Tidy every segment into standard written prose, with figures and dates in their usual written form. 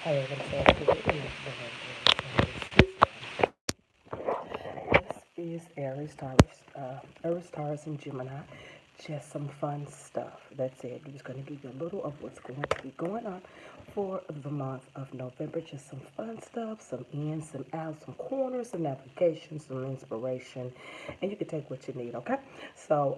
Hi, everyone. So today is Aries, Taurus, and Gemini. Just some fun stuff. That's it. We're just going to give you a little of what's going to be going on for the month of November. Just some fun stuff, some ins, some outs, some corners, some navigations, some inspiration, and you can take what you need. Okay. So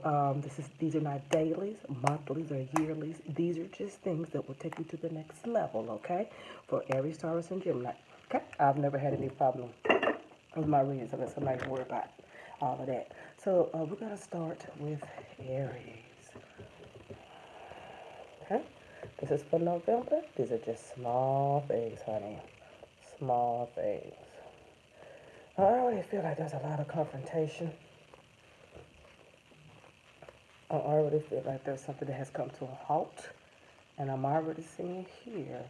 these are not dailies, monthlies, or yearlies. These are just things that will take you to the next level. Okay. For Aries, Taurus, and Gemini. Okay. I've never had any problem with my readings unless somebody's worried about all of that. So we're going to start with Aries. Okay? This is for November. These are just small things, honey. Small things. I already feel like there's a lot of confrontation. I already feel like there's something that has come to a halt. And I'm already seeing here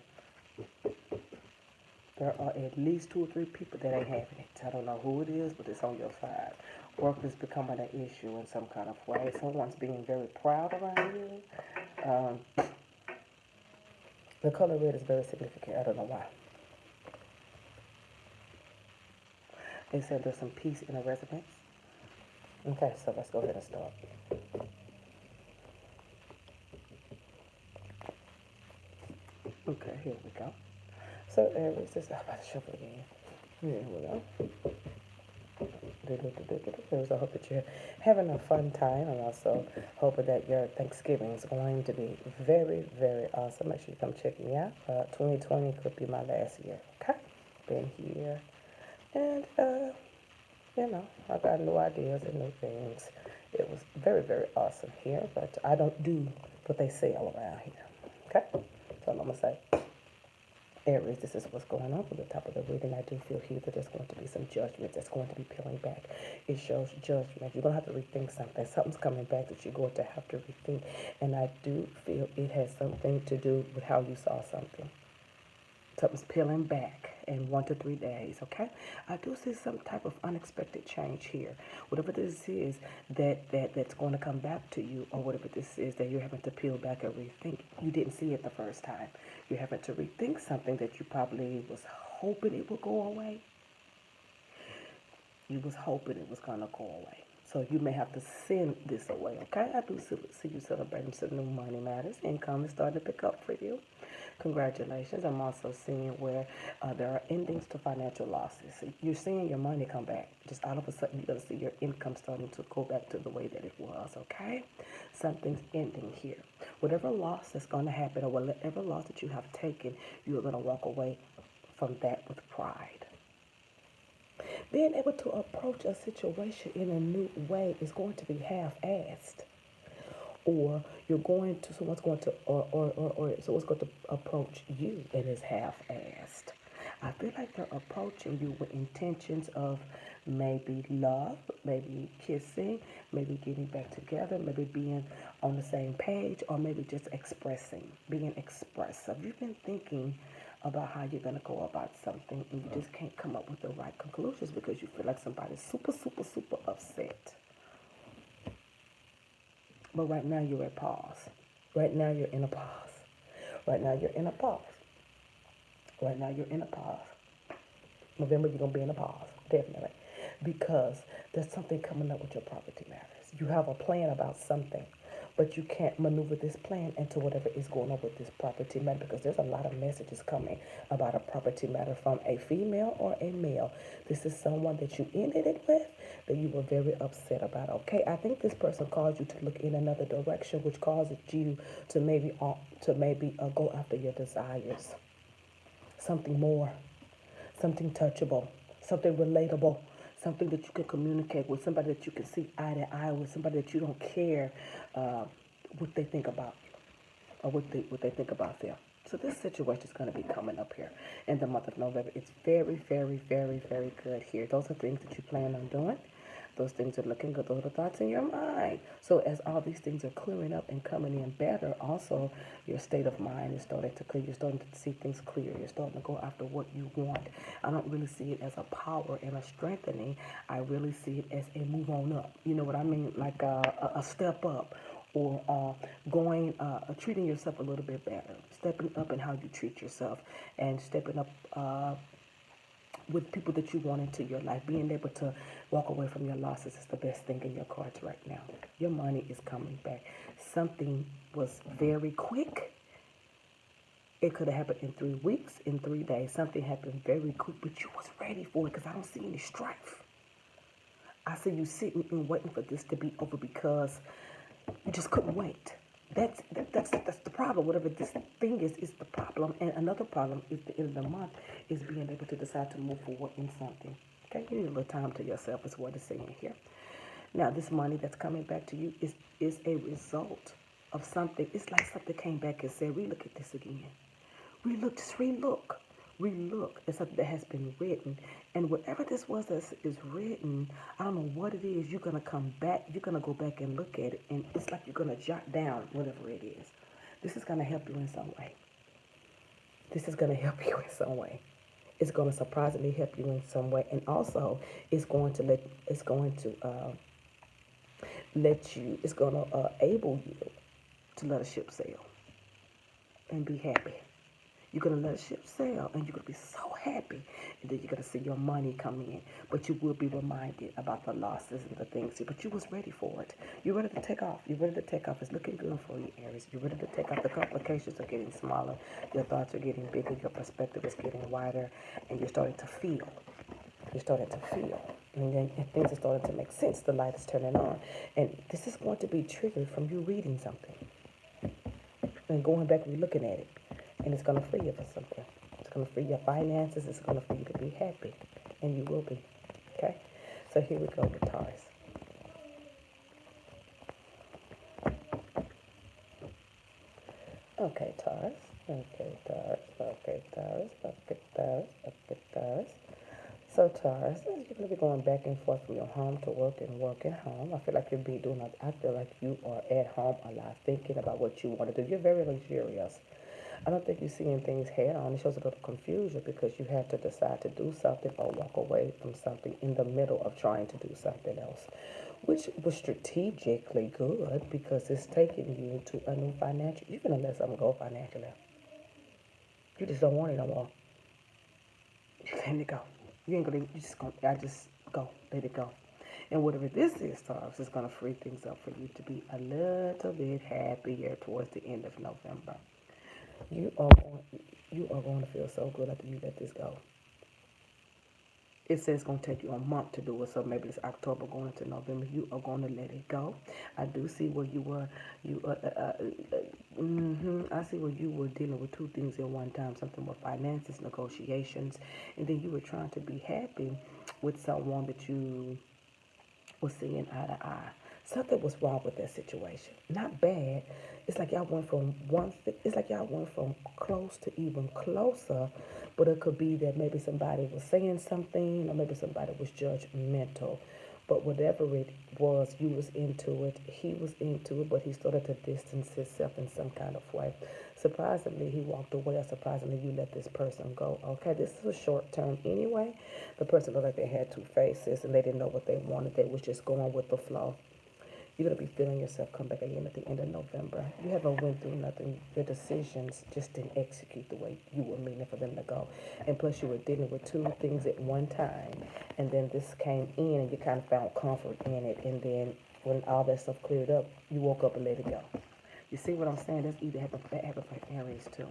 there are at least 2 or 3 people that ain't having it. I don't know who it is, but it's on your side. Work is becoming an issue in some kind of way. Someone's being very proud around you. The color red is very significant. I don't know why. They said there's some peace in a residence. Okay, so let's go ahead and start. Okay, here we go. So Aries, this is about to shuffle again. Here we go. I hope that you're having a fun time, and also hoping that your Thanksgiving is going to be very, very awesome. Make sure you come check me out. 2020 could be my last year. Okay, been here, and I got new ideas and new things. It was very, very awesome here, but I don't do what they sell around here. Okay, so I'm gonna say. Aries, this is what's going on from the top of the reading. I do feel here that there's going to be some judgment that's going to be peeling back. It shows judgment. You're going to have to rethink something. Something's coming back that you're going to have to rethink. And I do feel it has something to do with how you saw something. Something's peeling back in 1 to 3 days, okay? I do see some type of unexpected change here. Whatever this is that's going to come back to you, or whatever this is that you're having to peel back and rethink. You didn't see it the first time. You're having to rethink something that you probably was hoping it would go away. You was hoping it was going to go away. So you may have to send this away, okay? I do see you celebrating some new money matters. Income is starting to pick up for you. Congratulations. I'm also seeing where there are endings to financial losses. So you're seeing your money come back. Just all of a sudden, you're going to see your income starting to go back to the way that it was, okay? Something's ending here. Whatever loss that's going to happen, or whatever loss that you have taken, you're going to walk away from that with pride. Being able to approach a situation in a new way is going to be half-assed, or you're going to someone's going to or someone's going to approach you and is half-assed. I feel like they're approaching you with intentions of maybe love, maybe kissing, maybe getting back together, maybe being on the same page, or maybe just being expressive. You've been thinking about how you're going to go about something, and you just can't come up with the right conclusions because you feel like somebody's super, super, super upset. But right now you're at pause. Right now you're in a pause. Right now you're in a pause. Right now you're in a pause. November you're going to be in a pause, definitely. Because there's something coming up with your property matters. You have a plan about something, but you can't maneuver this plan into whatever is going on with this property matter, because there's a lot of messages coming about a property matter from a female or a male. This is someone that you ended it with that you were very upset about. Okay, I think this person caused you to look in another direction, which causes you to maybe go after your desires, something more, something touchable, something relatable, something that you can communicate with, somebody that you can see eye to eye with, somebody that you don't care what they think about you, or what they think about them. So this situation is going to be coming up here in the month of November. It's very, very, very, very good here. Those are things that you plan on doing. Those things are looking good. Those are thoughts in your mind. So as all these things are clearing up and coming in better, also your state of mind is starting to clear. You're starting to see things clear. You're starting to go after what you want. I don't really see it as a power and a strengthening. I really see it as a move on up. You know what I mean? Like a step up, or treating yourself a little bit better, stepping up in how you treat yourself, and stepping up with people that you want into your life. Being able to walk away from your losses is the best thing in your cards right now. Your money is coming back. Something was very quick. It could have happened in 3 weeks, in 3 days. Something happened very quick, but you was ready for it because I don't see any strife. I see you sitting and waiting for this to be over because you just couldn't wait. That's the problem. Whatever this thing is the problem. And another problem is the end of the month is being able to decide to move forward in something. Okay, you need a little time to yourself is what it's saying here. Now, this money that's coming back to you is a result of something. It's like something came back and said, relook at this again. Just relook. Relook at something that has been written. And whatever this was that is written, I don't know what it is, you're going to come back, you're going to go back and look at it. And it's like you're going to jot down whatever it is. This is going to help you in some way. This is going to help you in some way. It's going to surprisingly help you in some way. And also, it's going to able you to let a ship sail and be happy. You're going to let a ship sail and you're going to be so happy. And then you're going to see your money come in. But you will be reminded about the losses and the things. But you was ready for it. You're ready to take off. You're ready to take off. It's looking good for you, Aries. You're ready to take off. The complications are getting smaller. Your thoughts are getting bigger. Your perspective is getting wider. And you're starting to feel. You're starting to feel. And then things are starting to make sense. The light is turning on. And this is going to be triggered from you reading something. And going back and looking at it. And it's going to free you for something. It's going to free your finances. It's going to free you to be happy. And you will be. Okay? So here we go with Taurus. Okay, Taurus. Okay, Taurus. Okay, Taurus. Okay, Taurus. Okay, Taurus. So Taurus, you're going to be going back and forth from your home to work and work at home. I feel like you'll be doing I feel like you are at home a lot, thinking about what you want to do. You're very luxurious. I don't think you're seeing things head on. It shows a little confusion because you have to decide to do something or walk away from something in the middle of trying to do something else, which was strategically good because it's taking you to a new financial. You're going to let something go financially. You just don't want it no more. You're letting it go. You ain't gonna. You just gonna. I just go. Let it go. And whatever this is, Taurus, is gonna free things up for you to be a little bit happier towards the end of November. You are going to feel so good after you let this go. It says it's going to take you a month to do it, so maybe it's October going into November. You are going to let it go. I do see where you were. I see where you were dealing with two things at one time. Something with finances, negotiations, and then you were trying to be happy with someone that you were seeing eye to eye. Something was wrong with that situation. Not bad. It's like y'all went from close to even closer, but it could be that maybe somebody was saying something, or maybe somebody was judgmental. But whatever it was, you was into it, he was into it, but he started to distance himself in some kind of way. Surprisingly, he walked away, or surprisingly, you let this person go. Okay, this is a short term anyway. The person looked like they had two faces and they didn't know what they wanted. They was just going with the flow. You're going to be feeling yourself come back again at the end of November. You haven't went through nothing. Your decisions just didn't execute the way you were meaning for them to go. And plus, you were dealing with two things at one time. And then this came in and you kind of found comfort in it. And then when all that stuff cleared up, you woke up and let it go. You see what I'm saying? That's either happened for Aries too.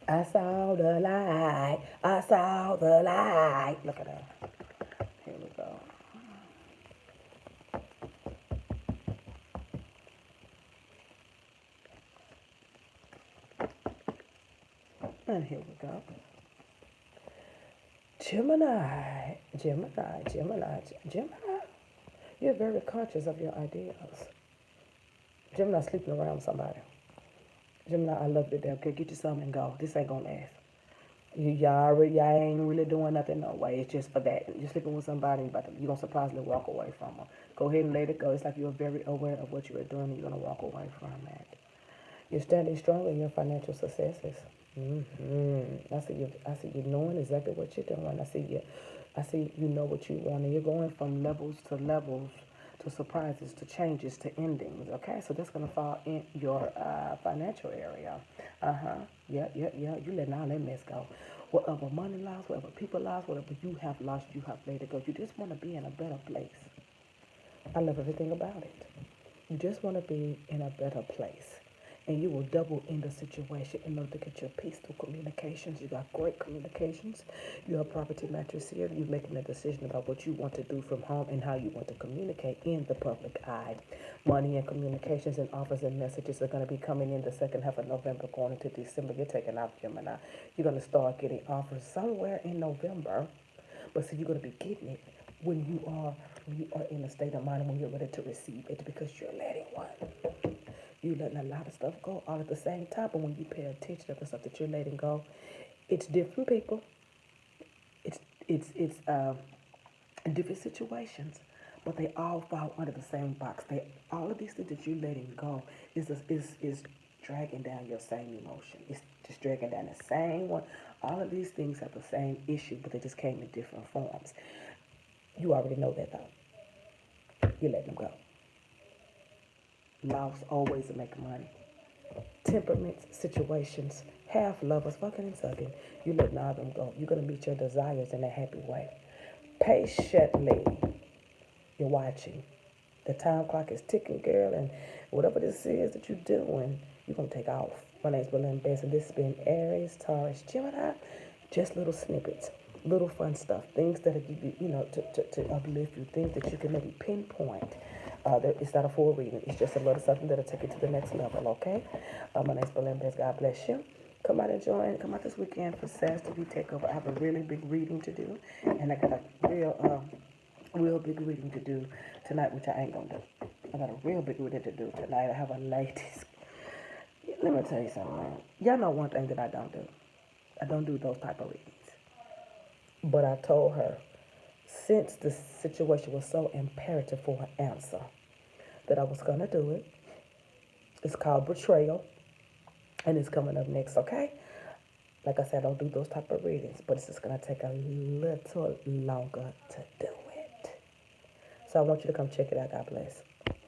I saw the light. I saw the light. Look at that. Here we go. And here we go. Gemini. You're very conscious of your ideas. Gemini sleeping around with somebody. Gemini, I love you to death. Okay, get you something and go. This ain't gonna last. Y'all ain't really doing nothing no way. It's just for that. You're sleeping with somebody, you're gonna surprisingly walk away from them. Go ahead and let it go. It's like you're very aware of what you are doing and you're gonna walk away from it. You're standing strong in your financial successes. I see you knowing exactly what you're doing. I see you know what you want, and you're going from levels to levels to surprises, to changes, to endings. Okay, so that's gonna fall in your financial area. Yeah. You letting all that mess go. Whatever money lost, whatever people lost, whatever you have lost, you have let it go. You just want to be in a better place. I love everything about it. You just want to be in a better place. And you will double in the situation in order to get your peaceful communications. You got great communications. You have property mattress here. You're making a decision about what you want to do from home and how you want to communicate in the public eye. Money and communications and offers and messages are going to be coming in the second half of November going into December. You're taking off, Gemini. You're going to start getting offers somewhere in November. But see, you're going to be getting it when you are in a state of mind when you're ready to receive it because you're letting one. You're letting a lot of stuff go all at the same time. But when you pay attention to the stuff that you're letting go, it's different people. It's different situations, but they all fall under the same box. They all of these things that you're letting go is dragging down your same emotion. It's just dragging down the same one. All of these things have the same issue, but they just came in different forms. You already know that though. You let them go. Loss always to make money. Temperaments, situations, half lovers, fucking and sucking. You letting all them go. You're gonna meet your desires in a happy way. Patiently, you're watching. The time clock is ticking, girl, and whatever this is that you're doing, you're gonna take off. My name's Belinda Bess, and this has been Aries, Taurus, Gemini. Just little snippets, little fun stuff, things that'll give you, to uplift you, things that you can maybe pinpoint. It's not a full reading. It's just a little something that'll take you to the next level, okay? My name's Belinda Bess. God bless you. Come out and join. Come out this weekend for SASS TV Takeover. I have a really big reading to do, and I got a real big reading to do tonight, which I ain't gonna do. I got a real big reading to do tonight. I have a ladies. Let me tell you something, man. Y'all know one thing that I don't do. I don't do those type of readings. But I told her, since the situation was so imperative for her answer, that I was gonna do it. It's called Betrayal, and it's coming up next, okay? Like I said, I don't do those type of readings, but it's just gonna take a little longer to do it. So I want you to come check it out. God bless.